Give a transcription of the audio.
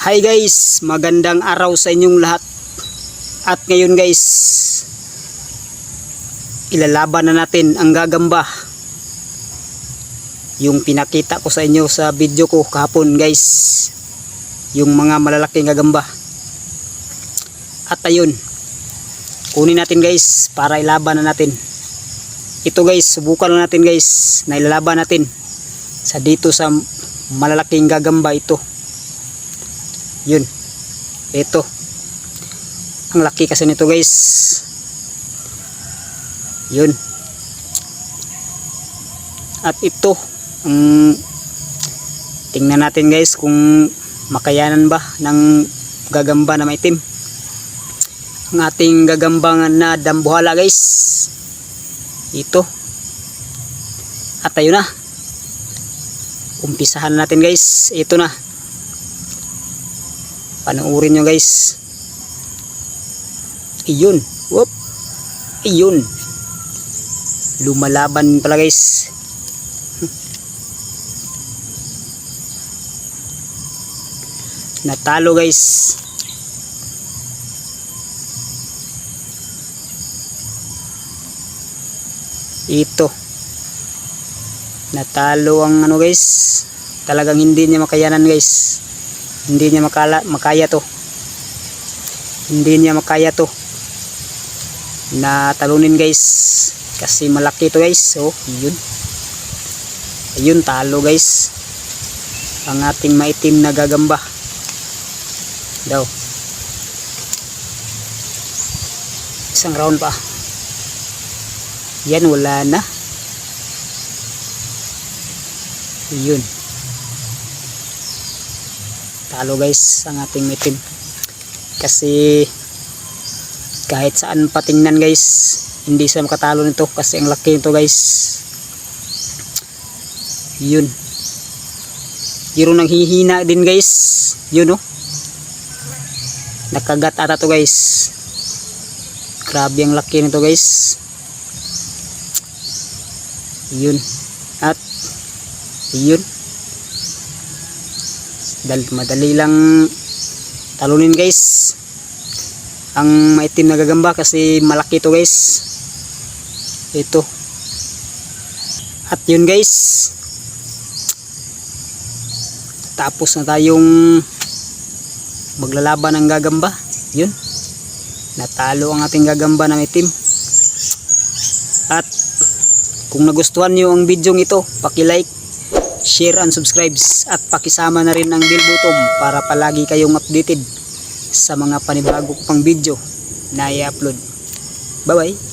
Hi guys, magandang araw sa inyong lahat. At ngayon guys, ilalaban na natin ang gagamba. Yung pinakita ko sa inyo sa video ko kahapon guys, yung mga malalaking gagamba. At ayun, kunin natin guys para ilaban na natin. Ito guys, subukan na natin guys na ilalaban natin sa dito sa malalaking gagamba ito. Yun, ito ang laki kasi nito guys. Yun, at ito tingnan natin guys kung makayanan ba ng gagamba na maitim ang ating gagambangan na dambuhala guys. Ito, at ayun na, umpisahan natin guys. Ito na, panoorin nyo guys. Iyon, whoop, iyon, lumalaban pala guys. Natalo guys. Ito, natalo ang ano guys. Talagang hindi niya makayanan guys. Hindi niya makaya to. Hindi niya makaya to na talunin guys, kasi malaki to guys. Oh, yun. Ayun, talo guys ang ating maitim na gagamba daw. Isang round pa. Yan, wala na. Yun, talo guys ang ating maitim. Kasi kahit saan patingnan guys, hindi siya makatalo nito kasi ang laki nito guys. Yun, yun nang hihina din guys. Yun, oh, nakagat ata to guys. Grabe ang laki nito guys. Yun, at yun, madali lang talunin guys ang maitim na gagamba kasi malaki to guys. Ito, at yun guys, tapos na tayong maglalaban ng gagamba. Yun, natalo ang ating gagamba na maitim. At kung nagustuhan nyo ang video ito, paki-like, share and subscribe, at pakisama na rin ang bell button para palagi kayong updated sa mga panibago ko pang video na i-upload. Bye bye.